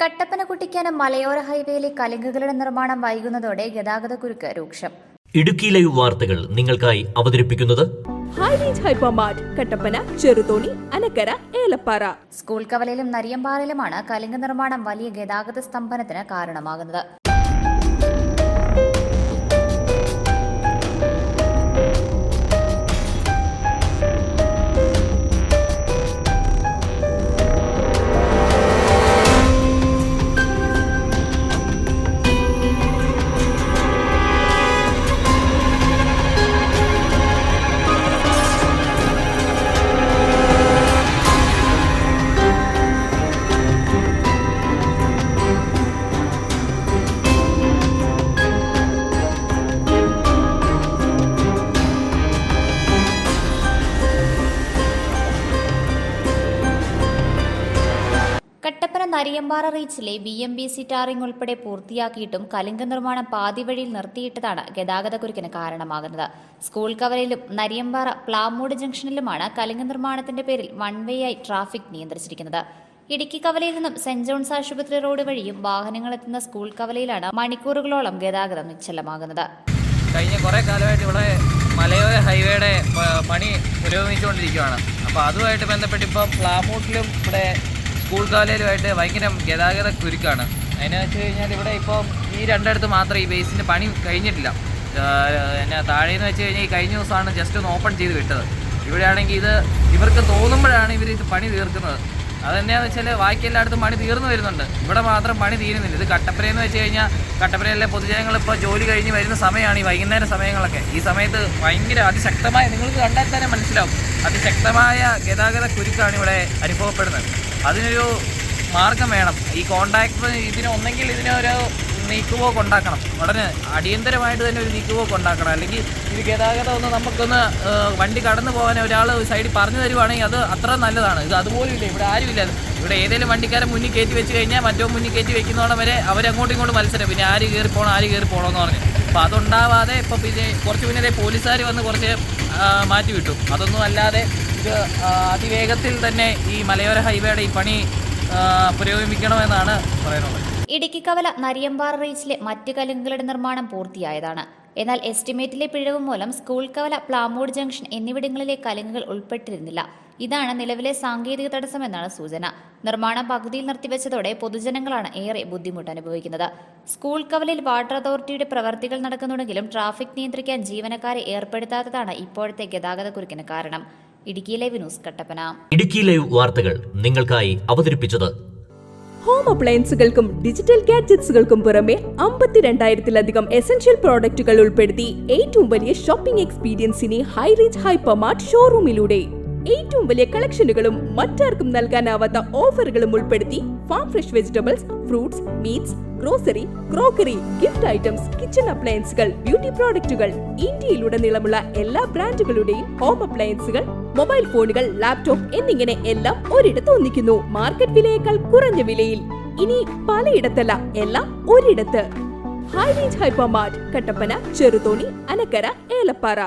കട്ടപ്പന കുട്ടിക്കാനം മലയോര ഹൈവേയിലെ കലുങ്കുകളുടെ നിർമ്മാണം വൈകുന്നതോടെ ഗതാഗതക്കുരുക്ക് രൂക്ഷം. ഇടുക്കി ലൈവ് വാർത്തകൾ നിങ്ങൾക്കായി അവതരിപ്പിക്കുന്നത് high range hypermart Kattappana, Cheruthoni, Anakkara, Elappara. School കവലയിലും നരിയമ്പാറയിലുമാണ് കലുങ്ക് നിർമ്മാണം വലിയ ഗതാഗത സ്തംഭനത്തിന് കാരണമാകുന്നത്. കട്ടപ്പന നരിയമ്പാറ റീച്ചിലെ BMBC ടാറിംഗ് ഉൾപ്പെടെ പൂർത്തിയാക്കിയിട്ടും കലുങ്ക് നിർമ്മാണം പാതി വഴിയിൽ നിർത്തിയിട്ടതാണ് ഗതാഗതക്കുരുക്കിന് കാരണമാകുന്നത്. സ്കൂൾ കവലയിലും നരിയമ്പാറ പ്ലാമൂട് ജംഗ്ഷനിലുമാണ് കലുങ്ക് നിർമ്മാണത്തിന്റെ പേരിൽ വൺ വേ ആയി ട്രാഫിക് നിയന്ത്രിച്ചിരിക്കുന്നത്. ഇടുക്കി കവലയിൽ നിന്നും സെന്റ് ജോൺസ് ആശുപത്രി റോഡ് വഴിയും വാഹനങ്ങൾ എത്തുന്ന സ്കൂൾ കവലയിലാണ് മണിക്കൂറുകളോളം ഗതാഗതം നിശ്ചലമാകുന്നത്. കഴിഞ്ഞ കുറേ കാലമായിട്ട് ഇവിടെ മലയോര ഹൈവേയുടെ പണി പുരോഗമിച്ചുകൊണ്ടിരിക്കുകയാണ്. അപ്പോൾ അതുമായിട്ട് ബന്ധപ്പെട്ട് ഇപ്പോൾ പ്ലാമൂട്ടിലും ഇവിടെ സ്കൂൾ കവലയിലുമായിട്ട് ഭയങ്കര ഗതാഗത കുരുക്കാണ്. അതിനെന്ന് വെച്ച് കഴിഞ്ഞാൽ ഇവിടെ ഇപ്പോൾ ഈ രണ്ടിടത്ത് മാത്രമേ ഈ ബേസിൻ്റെ പണി കഴിഞ്ഞിട്ടില്ല. പിന്നെ താഴേന്ന് വെച്ച് കഴിഞ്ഞാൽ ഈ കഴിഞ്ഞ ദിവസമാണ് ജസ്റ്റ് ഒന്ന് ഓപ്പൺ ചെയ്ത് വിട്ടത്. ഇവിടെയാണെങ്കിൽ ഇവർക്ക് തോന്നുമ്പോഴാണ് ഇവർ ഇത് പണി തീർക്കുന്നത്. അതെന്നാന്ന് വെച്ചാൽ ബാക്കി എല്ലായിടത്തും പണി തീർന്നു വരുന്നുണ്ട്, ഇവിടെ മാത്രം പണി തീരുന്നില്ല. ഇത് കട്ടപ്പനയെന്ന് വെച്ച് കഴിഞ്ഞാൽ കട്ടപ്പനയിലെ പൊതുജനങ്ങൾ ഇപ്പോൾ ജോലി കഴിഞ്ഞ് വരുന്ന സമയമാണ് ഈ വൈകുന്നേര സമയങ്ങളൊക്കെ. ഈ സമയത്ത് ഭയങ്കര അതിശക്തമായ, നിങ്ങൾക്ക് കണ്ടാൽ തന്നെ മനസ്സിലാവും, അതിശക്തമായ ഗതാഗത കുരുക്കാണ് ഇവിടെ അനുഭവപ്പെടുന്നത്. അതിനൊരു മാർഗം വേണം. ഈ കോൺട്രാക്ടർ ഒന്നെങ്കിൽ ഇതിനൊരു നീക്കുപോക്ക് ഉണ്ടാക്കണം, ഉടനെ അടിയന്തരമായിട്ട് തന്നെ ഒരു നീക്കുപോക്ക് ഉണ്ടാക്കണം. അല്ലെങ്കിൽ ഇത് ഗതാഗതം ഒന്ന് നമുക്കൊന്ന് വണ്ടി കടന്നു പോകാൻ ഒരാൾ സൈഡിൽ പറഞ്ഞു തരുവാണെങ്കിൽ അത് അത്ര നല്ലതാണ്. ഇത് അതുപോലും ഇല്ല, ഇവിടെ ആരുമില്ല. ഇവിടെ ഏതെങ്കിലും വണ്ടിക്കാരെ മുന്നിൽ കയറ്റി വെച്ച് കഴിഞ്ഞാൽ മറ്റോ മുന്നിൽ കയറ്റി വെക്കുന്നതോടെ വരെ അവരങ്ങോട്ടും ഇങ്ങോട്ടും മത്സരം, പിന്നെ ആര് കയറി പോകണമെന്ന് പറഞ്ഞു. അപ്പോൾ അതുണ്ടാവാതെ ഇപ്പോൾ പിന്നെ കുറച്ച് മുന്നേ പോലീസുകാർ വന്ന് കുറച്ച് മാറ്റി വിട്ടു. അതൊന്നും അല്ലാതെ ഇത് അതിവേഗത്തിൽ തന്നെ ഈ മലയോര ഹൈവേയുടെ ഈ പണി പുരോഗമിക്കണമെന്നാണ് പറയാനുള്ളത്. ഇടുക്കി കവല നരിയമ്പാറ റീച്ചിലെ മറ്റ് കലുങ്കുകളുടെ നിർമ്മാണം പൂർത്തിയായതാണ്. എന്നാൽ എസ്റ്റിമേറ്റിലെ പിഴവ് മൂലം സ്കൂൾ കവല, പ്ലാമൂട് ജംഗ്ഷൻ എന്നിവിടങ്ങളിലെ കലുങ്കുകൾ ഉൾപ്പെട്ടിരുന്നില്ല. ഇതാണ് നിലവിലെ സാങ്കേതിക തടസ്സമെന്നാണ് സൂചന. നിർമ്മാണം പകുതിയിൽ നിർത്തിവെച്ചതോടെ പൊതുജനങ്ങളാണ് ഏറെ ബുദ്ധിമുട്ട് അനുഭവിക്കുന്നത്. സ്കൂൾ കവലയിൽ വാട്ടർ അതോറിറ്റിയുടെ പ്രവർത്തികൾ നടക്കുന്നുണ്ടെങ്കിലും ട്രാഫിക് നിയന്ത്രിക്കാൻ ജീവനക്കാരെ ഏർപ്പെടുത്താത്തതാണ് ഇപ്പോഴത്തെ ഗതാഗതക്കുരുക്കിന് കാരണം. Idukki live news, Kattappana. Idukki live വാർത്തകൾ നിങ്ങൾക്കായി അവതരിപ്പിച്ചത് ഹോം അപ്ലയൻസുകൾക്കും ഡിജിറ്റൽ ഗാഡ്ജറ്റ്സുകൾക്കും പുറമെ 52,000-ലധികം എസൻഷ്യൽ പ്രോഡക്റ്റുകൾ ഉൾപ്പെടുത്തി ഏറ്റവും വലിയ ഷോപ്പിംഗ് എക്സ്പീരിയൻസിനെ ഹൈറേഞ്ച് ഹൈപ്പർമാർട്ട് ഷോറൂമിലൂടെ ഏറ്റവും വലിയ കളക്ഷനുകളും മറ്റാർക്കും നൽകാനാവാത്ത ഓഫറുകളും ഉൾപ്പെടുത്തി farm fresh vegetables, fruits, meats, grocery, crockery, gift items, kitchen അപ്ലയൻസുകൾ, ബ്യൂട്ടി പ്രോഡക്റ്റുകൾ, ഇന്ത്യയിലുടനീളമുള്ള എല്ലാ ബ്രാൻഡുകളുടെയും ഹോം അപ്ലയൻസുകൾ, മൊബൈൽ ഫോണുകൾ, ലാപ്ടോപ്പ് എന്നിങ്ങനെ എല്ലാം ഒരിടത്ത് ഒന്നിക്കുന്നു. മാർക്കറ്റ് വിലയേക്കാൾ കുറഞ്ഞ വിലയിൽ. ഇനി പലയിടത്തല്ല, എല്ലാം ഒരിടത്ത്. High range hypermart Kattappana, Cheruthoni, Anakkara, Elappara.